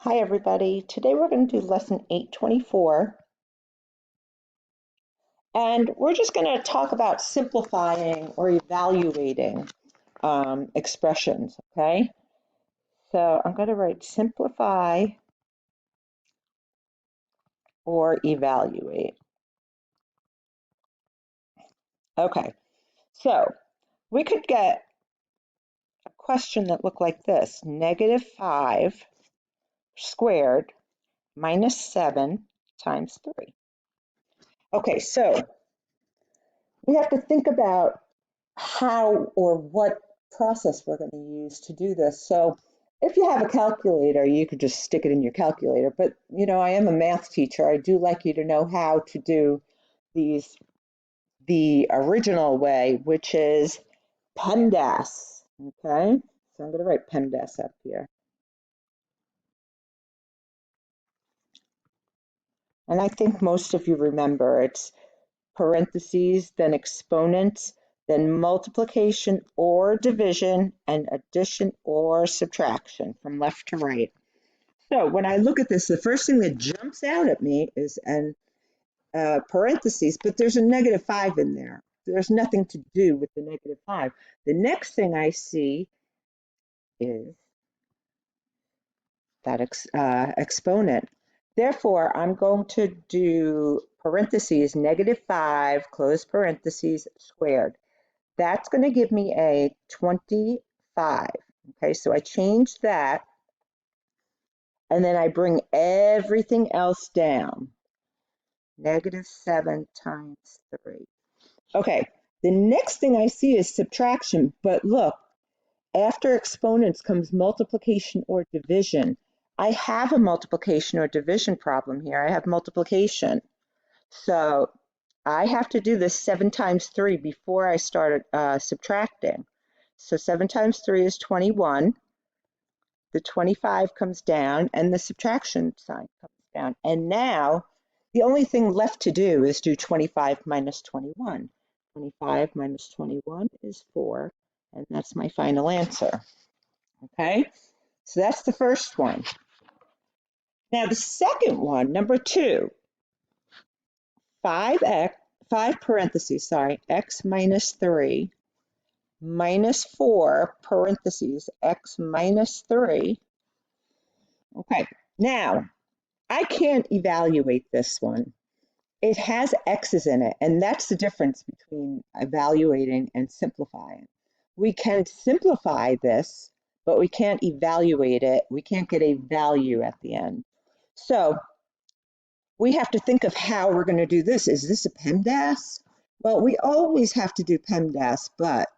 Hi everybody, today we're going to do lesson 824 and we're just going to talk about simplifying or evaluating expressions, okay? So I'm going to write simplify or evaluate. Okay, so we could get a question that looked like this: -5 squared minus 7 times 3. Okay, so we have to think about how or what process we're going to use to do this. So if you have a calculator, you could just stick it in your calculator. But, I am a math teacher. I do like you to know how to do these the original way, which is PEMDAS. Okay, so I'm going to write PEMDAS up here. And I think most of you remember it's parentheses, then exponents, then multiplication or division, and addition or subtraction from left to right. So when I look at this, the first thing that jumps out at me is an parentheses, but there's a -5 in there. There's nothing to do with the -5. The next thing I see is that exponent. Therefore, I'm going to do parentheses -5, close parentheses, squared. That's going to give me a 25. Okay, so I change that, and then I bring everything else down. -7 times 3. Okay, the next thing I see is subtraction, but look, after exponents comes multiplication or division. I have a multiplication or division problem here. I have multiplication. So I have to do this 7 times 3 before I start subtracting. So 7 times 3 is 21. The 25 comes down and the subtraction sign comes down. And now the only thing left to do is do 25 minus 21. 25 minus 21 is 4, and that's my final answer. Okay, so that's the first one. Now the second one, number 2, 5 parentheses, x minus 3 minus 4 parentheses, x minus 3. Okay, now I can't evaluate this one. It has x's in it, and that's the difference between evaluating and simplifying. We can simplify this, but we can't evaluate it. We can't get a value at the end. So we have to think of how we're going to do this. Is this a PEMDAS? Well, we always have to do PEMDAS, but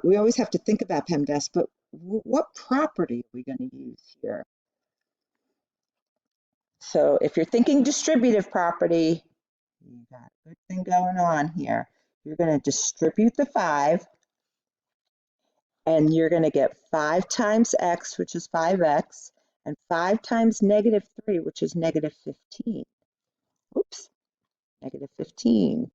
we always have to think about PEMDAS, but what property are we going to use here? So if you're thinking distributive property, you got a good thing going on here. You're going to distribute the 5, and you're going to get 5 times x, which is 5x, and 5 times -3, which is -15. Oops, -15.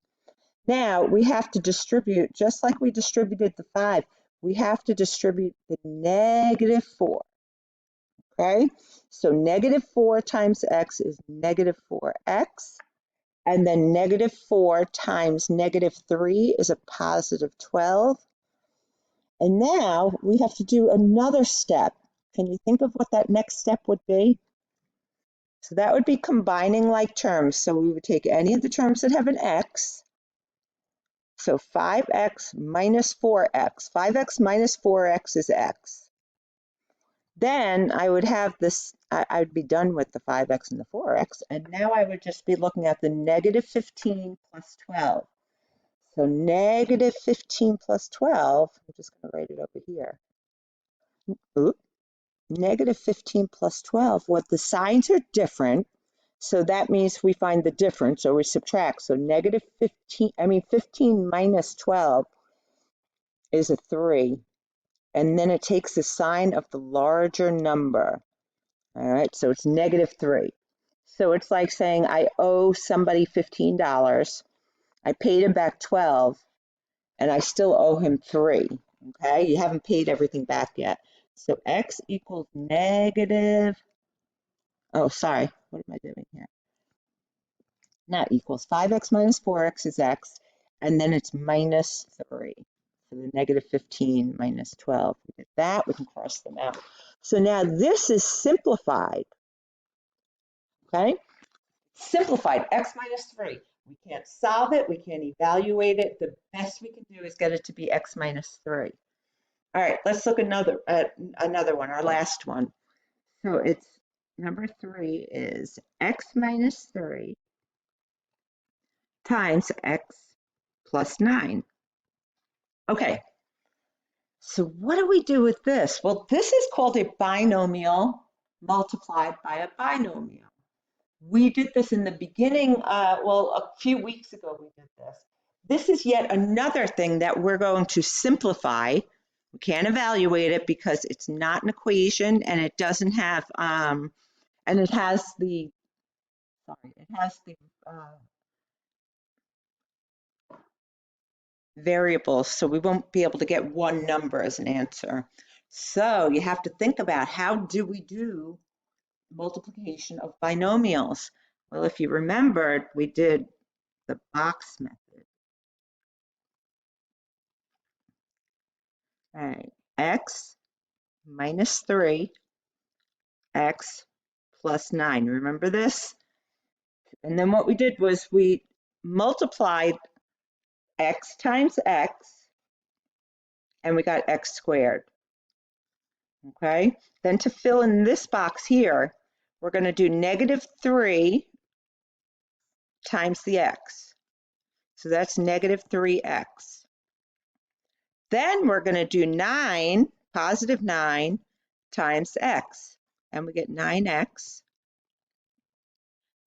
Now we have to distribute, just like we distributed the 5, we have to distribute the -4. Okay, so -4 times x is -4x. And then -4 times -3 is a +12. And now we have to do another step. Can you think of what that next step would be? So that would be combining like terms. So we would take any of the terms that have an x. So 5x minus 4x. 5x minus 4x is x. Then I would have this, I'd be done with the 5x and the 4x. And now I would just be looking at the -15 plus 12. So -15 plus 12, I'm just going to write it over here. Oop, -15 plus 12, well, the signs are different. So that means we find the difference, or we subtract. So -15 minus 12 is a 3. And then it takes the sign of the larger number. All right, so it's -3. So it's like saying I owe somebody $15. I paid him back 12. And I still owe him 3, okay? You haven't paid everything back yet. So x equals -3. Oh, sorry, what am I doing here? Not equals 5x minus 4x is x, and then it's minus 3. So the negative 15 minus 12, we get that, we can cross them out. So now this is simplified, okay? Simplified, x minus 3. We can't solve it, we can't evaluate it. The best we can do is get it to be x minus 3. All right, let's look at another one, our last one. So it's number 3 is x minus 3 times x plus 9. Okay, so what do we do with this? Well, this is called a binomial multiplied by a binomial. We did this in the beginning, well, a few weeks ago we did this. This is yet another thing that we're going to simplify. We can't evaluate it because it's not an equation and it doesn't have, and it has the, variables, so we won't be able to get one number as an answer. So you have to think about, how do we do multiplication of binomials? Well, if you remembered, we did the box method. All right, x minus 3, x plus 9. Remember this? And then what we did was we multiplied x times x, and we got x squared. Okay, then to fill in this box here, we're going to do negative 3 times the x. So that's negative 3x. Then we're going to do 9, positive 9 times x, and we get 9x.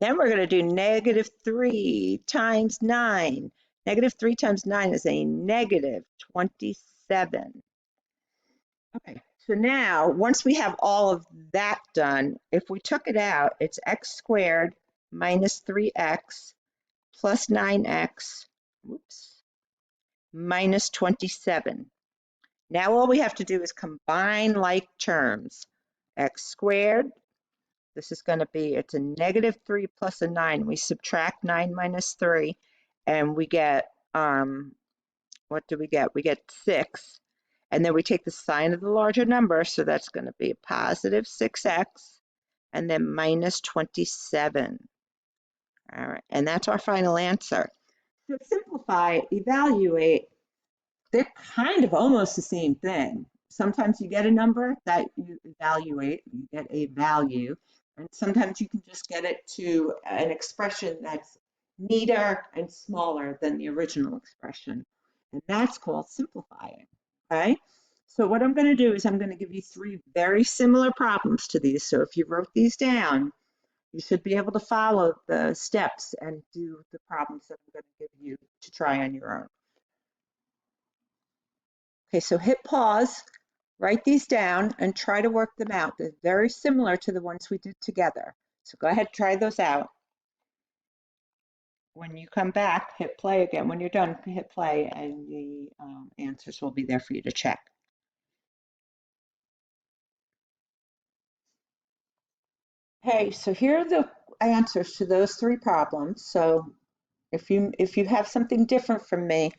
Then we're going to do negative 3 times 9. Negative 3 times 9 is a negative 27. Okay, so now once we have all of that done, if we took it out, it's x squared minus 3x plus 9x, minus 27. Now all we have to do is combine like terms. X squared, this is going to be, it's a negative 3 plus a 9. We subtract 9 minus 3, and we get, what do we get? We get 6. And then we take the sign of the larger number, so that's going to be a positive 6x, and then minus 27. All right, and that's our final answer. So simplify, evaluate, they're kind of almost the same thing. Sometimes you get a number that you evaluate, you get a value, and sometimes you can just get it to an expression that's neater and smaller than the original expression. And that's called simplifying, okay? So what I'm going to do is I'm going to give you 3 very similar problems to these. So if you wrote these down, you should be able to follow the steps and do the problems that I'm going to give you to try on your own. Okay, so hit pause, write these down, and try to work them out. They're very similar to the ones we did together. So go ahead, try those out. When you come back, hit play again. When you're done, hit play, and the answers will be there for you to check. Okay, so here are the answers to those 3 problems. So if you have something different from me,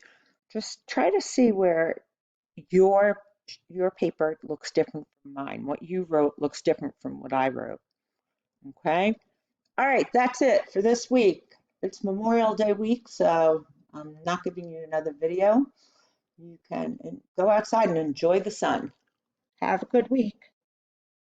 just try to see where your paper looks different from mine. What you wrote looks different from what I wrote. Okay. All right, that's it for this week. It's Memorial Day week, so I'm not giving you another video. You can go outside and enjoy the sun. Have a good week.